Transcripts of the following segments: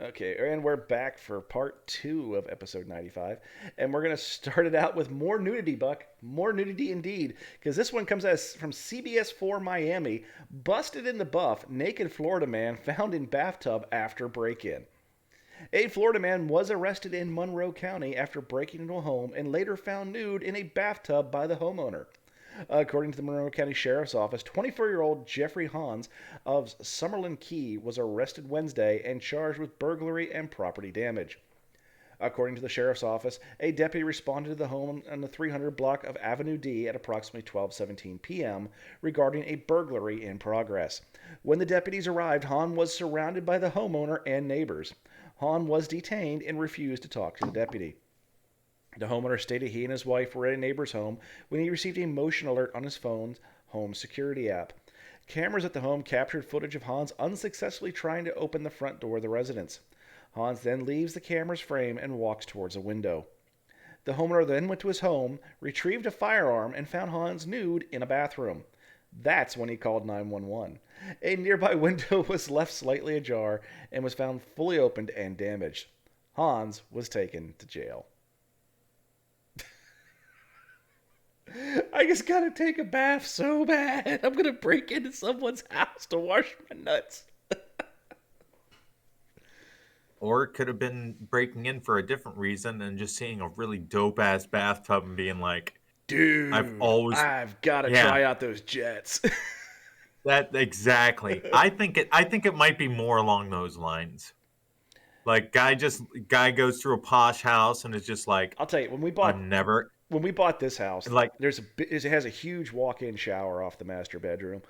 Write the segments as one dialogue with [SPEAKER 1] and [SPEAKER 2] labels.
[SPEAKER 1] Okay, and we're back for part two of episode 95. And we're going to start it out with more nudity, Buck. More nudity indeed. Because this one comes as from CBS 4 Miami. Busted in the buff, naked Florida man found in bathtub after break in. A Florida man was arrested in Monroe County after breaking into a home and later found nude in a bathtub by the homeowner. According to the Monroe County Sheriff's Office, 24-year-old Jeffrey Hans of Summerlin Key was arrested Wednesday and charged with burglary and property damage. According to the Sheriff's Office, a deputy responded to the home on the 300 block of Avenue D at approximately 12:17 p.m. regarding a burglary in progress. When the deputies arrived, Hahn was surrounded by the homeowner and neighbors. Hahn was detained and refused to talk to the deputy. The homeowner stated he and his wife were at a neighbor's home when he received a motion alert on his phone's home security app. Cameras at the home captured footage of Hans unsuccessfully trying to open the front door of the residence. Hans then leaves the camera's frame and walks towards a window. The homeowner then went to his home, retrieved a firearm, and found Hans nude in a bathroom. That's when he called 911. A nearby window was left slightly ajar and was found fully opened and damaged. Hans was taken to jail. I just gotta take a bath so bad. I'm gonna break into someone's house to wash my nuts.
[SPEAKER 2] Or it could have been breaking in for a different reason and just seeing a really dope ass bathtub and being like, I've
[SPEAKER 1] Dude,
[SPEAKER 2] always,
[SPEAKER 1] I've gotta
[SPEAKER 2] yeah,
[SPEAKER 1] try out those jets.
[SPEAKER 2] that exactly. I think it might be more along those lines. Like guy goes through a posh house and is just like,
[SPEAKER 1] I'll tell you,
[SPEAKER 2] I'm never
[SPEAKER 1] when we bought this house,
[SPEAKER 2] like,
[SPEAKER 1] it has a huge walk-in shower off the master bedroom,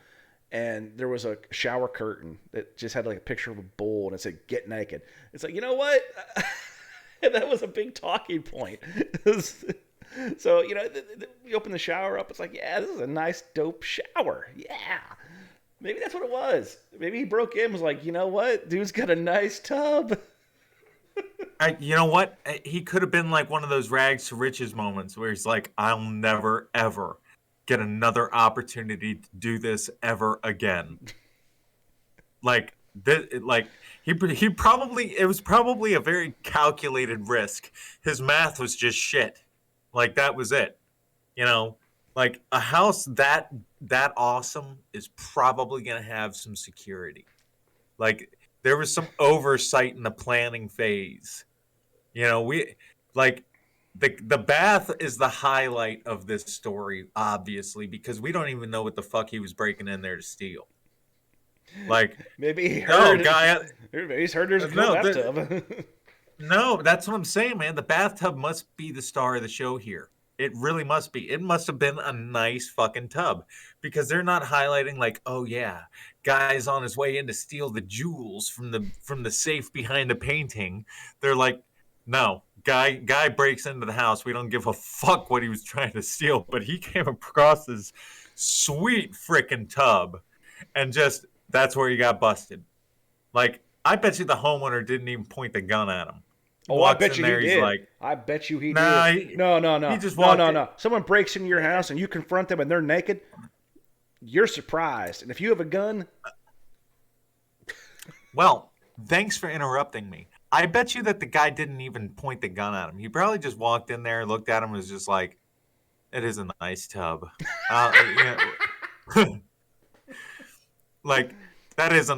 [SPEAKER 1] and there was a shower curtain that just had like a picture of a bull and it said "Get naked." It's like, you know what? That was a big talking point. So we open the shower up. It's like, yeah, this is a nice, dope shower. Yeah, maybe that's what it was. Maybe he broke in and was like, you know what? Dude's got a nice tub.
[SPEAKER 2] you know what? He could have been like one of those rags to riches moments where he's like, I'll never ever get another opportunity to do this ever again. Like he probably, it was probably a very calculated risk. His math was just shit. Like that was it. You know, like a house that awesome is probably going to have some security. Like there was some oversight in the planning phase. We like the bath is the highlight of this story, obviously, because we don't even know what the fuck he was breaking in there to steal. Like,
[SPEAKER 1] Maybe he
[SPEAKER 2] no,
[SPEAKER 1] heard.
[SPEAKER 2] guy,
[SPEAKER 1] Maybe he's heard there's a cool
[SPEAKER 2] no,
[SPEAKER 1] bathtub.
[SPEAKER 2] no, that's what I'm saying, man. The bathtub must be the star of the show here. It really must be. It must have been a nice fucking tub because they're not highlighting like, oh yeah, guy's on his way in to steal the jewels from the safe behind the painting. They're like, no, guy breaks into the house. We don't give a fuck what he was trying to steal, but he came across this sweet freaking tub and just that's where he got busted. Like, I bet you the homeowner didn't even point the gun at him. He
[SPEAKER 1] Oh, I
[SPEAKER 2] walks
[SPEAKER 1] bet
[SPEAKER 2] in
[SPEAKER 1] you he
[SPEAKER 2] there, he's
[SPEAKER 1] did.
[SPEAKER 2] like,
[SPEAKER 1] I bet you he
[SPEAKER 2] nah,
[SPEAKER 1] did.
[SPEAKER 2] he,
[SPEAKER 1] No, no,
[SPEAKER 2] he
[SPEAKER 1] no,
[SPEAKER 2] just
[SPEAKER 1] no,
[SPEAKER 2] walked
[SPEAKER 1] no,
[SPEAKER 2] in.
[SPEAKER 1] no. Someone breaks into your house and you confront them and they're naked. You're surprised, and if you have a gun,
[SPEAKER 2] Well, thanks for interrupting me. I bet you that the guy didn't even point the gun at him. He probably just walked in there, looked at him, and was just like, it is a nice tub. Like that is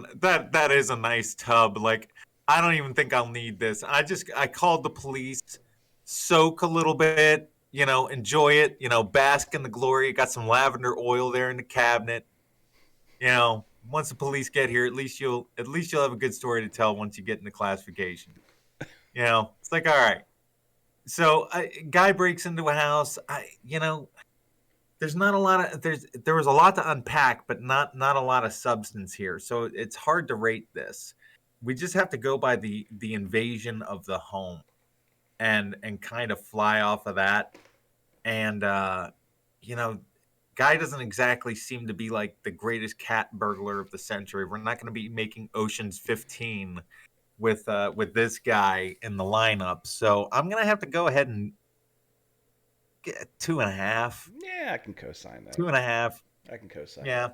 [SPEAKER 2] a nice tub. Like I don't even think I'll need this. I called the police, soak a little bit, enjoy it, bask in the glory. Got some lavender oil there in the cabinet. Once the police get here, at least you'll have a good story to tell once you get into classification. It's like, all right. So a guy breaks into a house. There's not a lot of there was a lot to unpack, but not a lot of substance here. So it's hard to rate this. We just have to go by the invasion of the home and kind of fly off of that. And you know, guy doesn't exactly seem to be like the greatest cat burglar of the century. We're not going to be making Ocean's 15 with this guy in the lineup. So I'm gonna have to go ahead and get 2.5.
[SPEAKER 1] yeah, I can co-sign that.
[SPEAKER 2] 2.5.
[SPEAKER 1] I can co-sign
[SPEAKER 2] Yeah.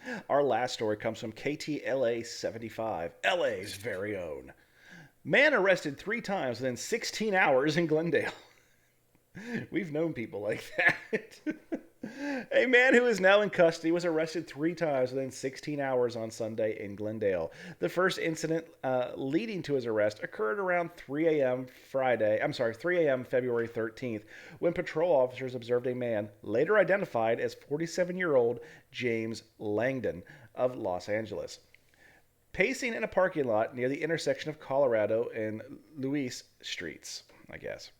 [SPEAKER 1] that. Our last story comes from KTLA 75, LA's very own. Man arrested 3 times within 16 hours in Glendale. We've known people like that. A man who is now in custody was arrested 3 times within 16 hours on Sunday in Glendale. The first incident leading to his arrest occurred around 3 a.m. 3 a.m. February 13th, when patrol officers observed a man, later identified as 47-year-old James Langdon of Los Angeles, pacing in a parking lot near the intersection of Colorado and Luis Streets, I guess.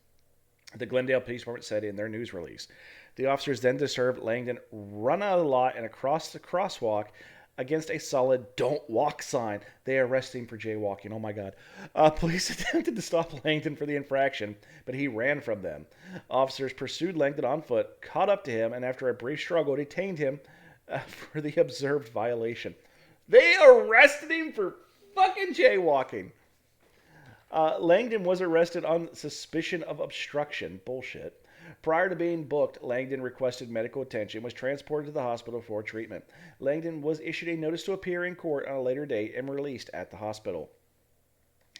[SPEAKER 1] The Glendale Police Department said in their news release. The officers then observed Langdon run out of the lot and across the crosswalk against a solid "Don't Walk" sign. They arrested him for jaywalking. Oh my God. Police attempted to stop Langdon for the infraction, but he ran from them. Officers pursued Langdon on foot, caught up to him, and after a brief struggle, detained him for the observed violation. They arrested him for fucking jaywalking. Langdon was arrested on suspicion of obstruction. Bullshit. Prior to being booked, Langdon requested medical attention and was transported to the hospital for treatment. Langdon was issued a notice to appear in court on a later date and released at the hospital.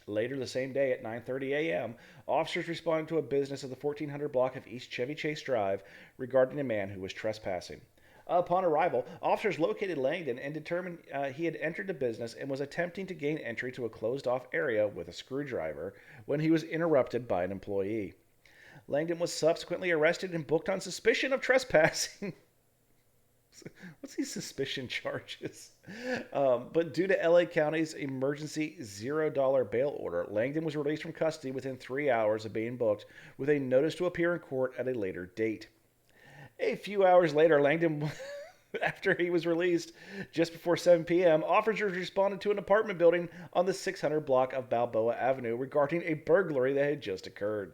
[SPEAKER 1] Later the same day at 9:30 a.m., officers responded to a business of the 1400 block of East Chevy Chase Drive regarding a man who was trespassing. Upon arrival, officers located Langdon and determined he had entered the business and was attempting to gain entry to a closed-off area with a screwdriver when he was interrupted by an employee. Langdon was subsequently arrested and booked on suspicion of trespassing. What's these suspicion charges? But due to LA County's emergency $0 bail order, Langdon was released from custody within 3 hours of being booked with a notice to appear in court at a later date. A few hours later, Langdon, after he was released, just before 7 p.m., officers responded to an apartment building on the 600 block of Balboa Avenue regarding a burglary that had just occurred.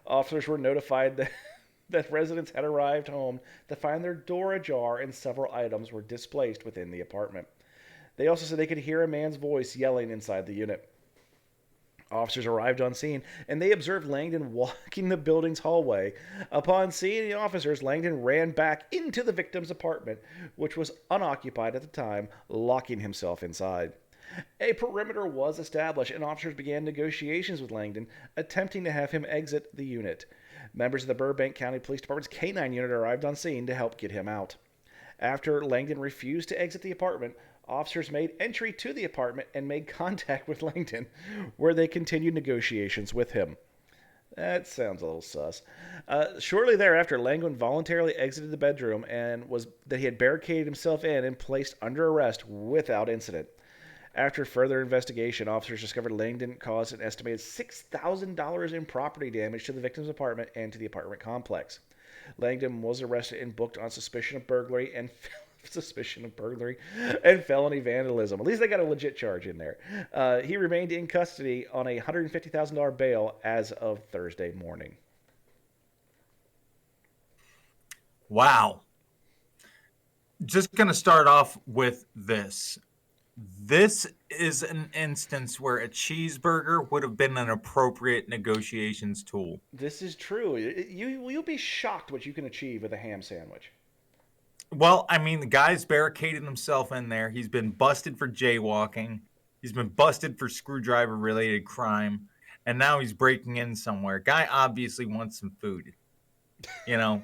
[SPEAKER 1] Officers were notified that residents had arrived home to find their door ajar and several items were displaced within the apartment. They also said they could hear a man's voice yelling inside the unit. Officers arrived on scene and they observed Langdon walking the building's hallway. Upon seeing the officers, Langdon ran back into the victim's apartment, which was unoccupied at the time, locking himself inside. A perimeter was established and officers began negotiations with Langdon, attempting to have him exit the unit. Members of the Burbank County Police Department's K-9 unit arrived on scene to help get him out. After Langdon refused to exit the apartment, officers made entry to the apartment and made contact with Langdon, where they continued negotiations with him. That sounds a little sus. Shortly thereafter, Langdon voluntarily exited the bedroom and was that he had barricaded himself in and placed under arrest without incident. After further investigation, officers discovered Langdon caused an estimated $6,000 in property damage to the victim's apartment and to the apartment complex. Langdon was arrested and booked on suspicion of burglary and felony vandalism. At least they got a legit charge in there. He remained in custody on a $150,000 bail as of Thursday morning.
[SPEAKER 2] Wow. Just going to start off with this. This is an instance where a cheeseburger would have been an appropriate negotiations tool.
[SPEAKER 1] This is true. You'll be shocked what you can achieve with a ham sandwich.
[SPEAKER 2] Well, I mean, the guy's barricaded himself in there. He's been busted for jaywalking. He's been busted for screwdriver-related crime. And now he's breaking in somewhere. Guy obviously wants some food. You know?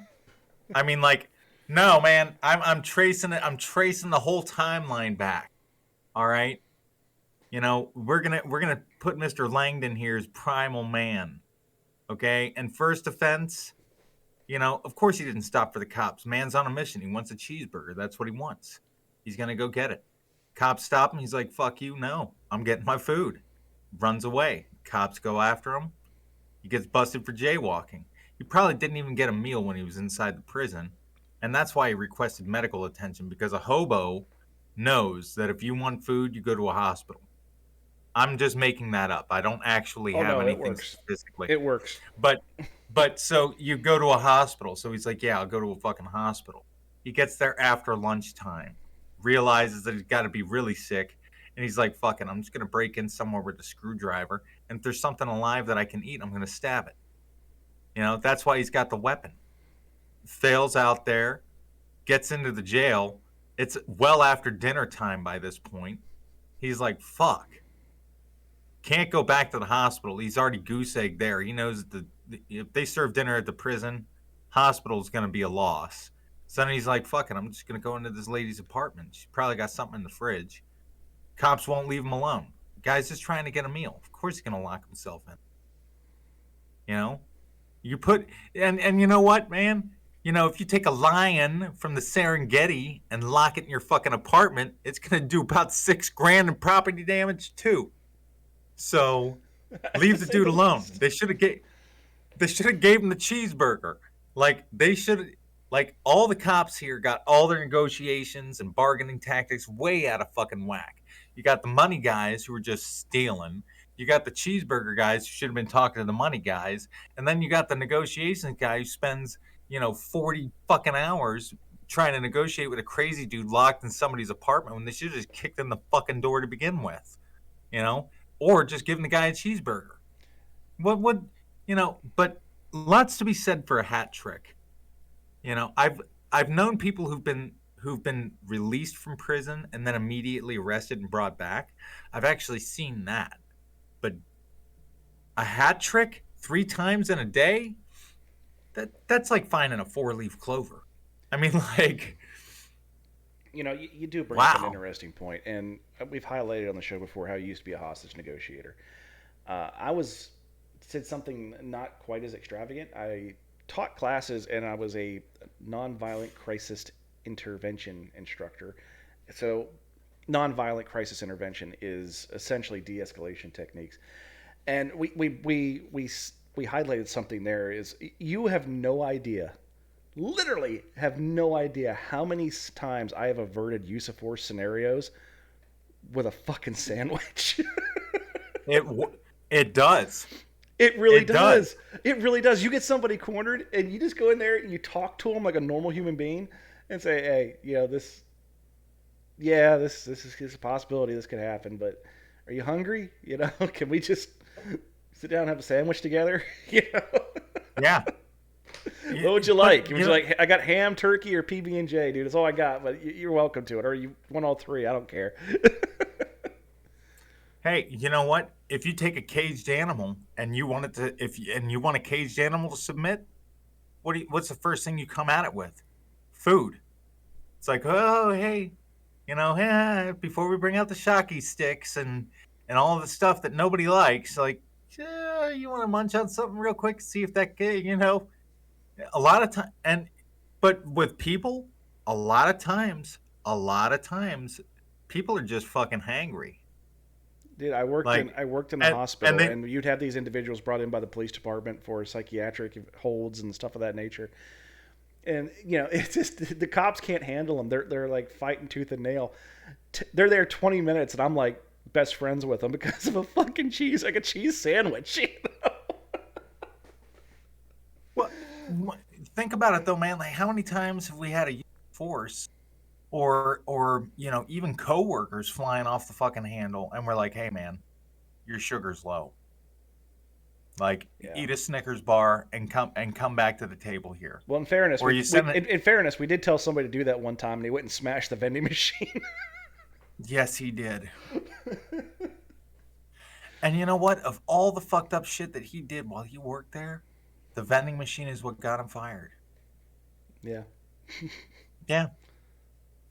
[SPEAKER 2] I mean, like, no, man. I'm tracing it. I'm tracing the whole timeline back. All right? You know, we're gonna put Mr. Langdon here as primal man. Okay? And first offense, you know, of course he didn't stop for the cops. Man's on a mission. He wants a cheeseburger. That's what he wants. He's going to go get it. Cops stop him. He's like, fuck you. No, I'm getting my food. Runs away. Cops go after him. He gets busted for jaywalking. He probably didn't even get a meal when he was inside the prison. And that's why he requested medical attention, because a hobo knows that if you want food, you go to a hospital. I'm just making that up. I don't actually have anything statistically.
[SPEAKER 1] It works.
[SPEAKER 2] But so you go to a hospital. So he's like, yeah, I'll go to a fucking hospital. He gets there after lunchtime, realizes that he's got to be really sick. And he's like, fucking, I'm just going to break in somewhere with a screwdriver. And if there's something alive that I can eat, I'm going to stab it. You know, that's why he's got the weapon. Fails out there, gets into the jail. It's well after dinner time by this point. He's like, fuck. Can't go back to the hospital. He's already goose egg there. He knows that if they serve dinner at the prison, hospital's going to be a loss. So then he's like, fuck it, I'm just going to go into this lady's apartment. She's probably got something in the fridge. Cops won't leave him alone. The guy's just trying to get a meal. Of course he's going to lock himself in. You know? You put, and you know what, man? You know, if you take a lion from the Serengeti and lock it in your fucking apartment, it's going to do about $6,000 in property damage too. So leave the dude alone. They should have gave him the cheeseburger. Like they should, like all the cops here got all their negotiations and bargaining tactics way out of fucking whack. You got the money guys who were just stealing. You got the cheeseburger guys who should have been talking to the money guys, and then you got the negotiations guy who spends 40 fucking hours trying to negotiate with a crazy dude locked in somebody's apartment when they should have just kicked in the fucking door to begin with, or just giving the guy a cheeseburger. What would But lots to be said for a hat trick. I've known people who've been released from prison and then immediately arrested and brought back. I've actually seen that. But a hat trick 3 times in a day? That's like finding a 4-leaf clover. I mean, like,
[SPEAKER 1] you do bring up an interesting point, and we've highlighted on the show before how you used to be a hostage negotiator. I said something not quite as extravagant. I taught classes, and I was a nonviolent crisis intervention instructor. So, nonviolent crisis intervention is essentially de-escalation techniques, and we highlighted something there. Is you have no idea, literally have no idea how many times I have averted use of force scenarios with a fucking sandwich.
[SPEAKER 2] It does.
[SPEAKER 1] It really does. It really does. You get somebody cornered, and you just go in there and you talk to them like a normal human being, and say, "Hey, this is a possibility. This could happen, but are you hungry? Can we just sit down and have a sandwich together?
[SPEAKER 2] Yeah.
[SPEAKER 1] What would you like? Would you like? I got ham, turkey, or PB&J, dude. That's all I got. But you're welcome to it, or you want all 3. I don't care."
[SPEAKER 2] Hey, you know what? If you take a caged animal and you want a caged animal to submit, what's the first thing you come at it with? Food. It's like, oh, hey, before we bring out the shocky sticks and all the stuff that nobody likes, like, you want to munch on something real quick, see if that kid, a lot of time, but with people, a lot of times, people are just fucking hangry.
[SPEAKER 1] Dude, I worked in the hospital, and you'd have these individuals brought in by the police department for psychiatric holds and stuff of that nature. And it's just the cops can't handle them. They're like fighting tooth and nail. They're there 20 minutes, and I'm like best friends with them because of a fucking cheese sandwich.
[SPEAKER 2] Well, think about it though, man. Like, how many times have we had a force? Or even coworkers flying off the fucking handle, and we're like, "Hey, man, your sugar's low. Like, eat a Snickers bar and come back to the table here."
[SPEAKER 1] Well, in fairness, we did tell somebody to do that one time, and he went and smashed the vending machine.
[SPEAKER 2] Yes, he did. And you know what? Of all the fucked up shit that he did while he worked there, the vending machine is what got him fired.
[SPEAKER 1] Yeah.
[SPEAKER 2] Yeah.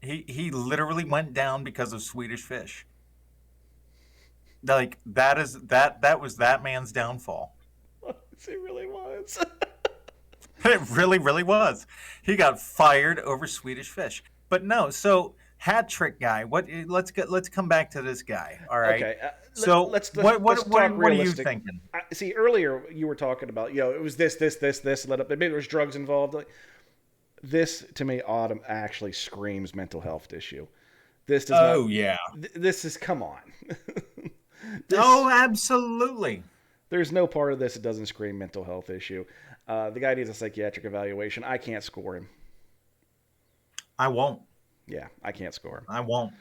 [SPEAKER 2] He literally went down because of Swedish fish. Like, that was that man's downfall.
[SPEAKER 1] It really was.
[SPEAKER 2] It really, really was. He got fired over Swedish fish. But no, so hat trick guy. Let's come back to this guy. All right. Okay. What are you thinking?
[SPEAKER 1] See, earlier you were talking about it was this. Maybe there was drugs involved. This to me, Autumn actually screams mental health issue. This does not.
[SPEAKER 2] Oh yeah.
[SPEAKER 1] This is come on.
[SPEAKER 2] Absolutely.
[SPEAKER 1] There's no part of this that doesn't scream mental health issue. The guy needs a psychiatric evaluation. I can't score him.
[SPEAKER 2] I won't.
[SPEAKER 1] Yeah, I can't score him.
[SPEAKER 2] I won't.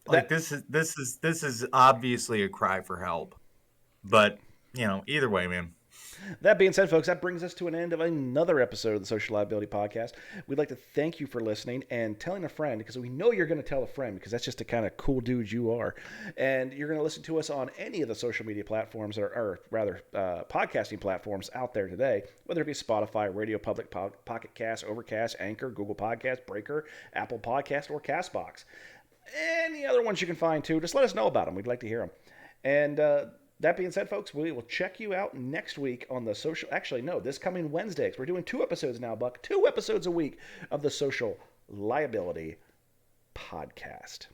[SPEAKER 2] Like, this is obviously a cry for help. But either way, man.
[SPEAKER 1] That being said, folks, that brings us to an end of another episode of the Social Liability Podcast. We'd like to thank you for listening and telling a friend, because we know you're going to tell a friend, because that's just the kind of cool dude you are. And you're going to listen to us on any of the social media platforms, or rather, podcasting platforms out there today, whether it be Spotify, Radio Public, Pocket Cast, Overcast, Anchor, Google Podcast, Breaker, Apple Podcast, or Castbox. Any other ones you can find, too. Just let us know about them. We'd like to hear them. And that being said, folks, we will check you out next week on the social... Actually, no, this coming Wednesday. We're doing 2 episodes now, Buck. 2 episodes a week of the Social Liability Podcast.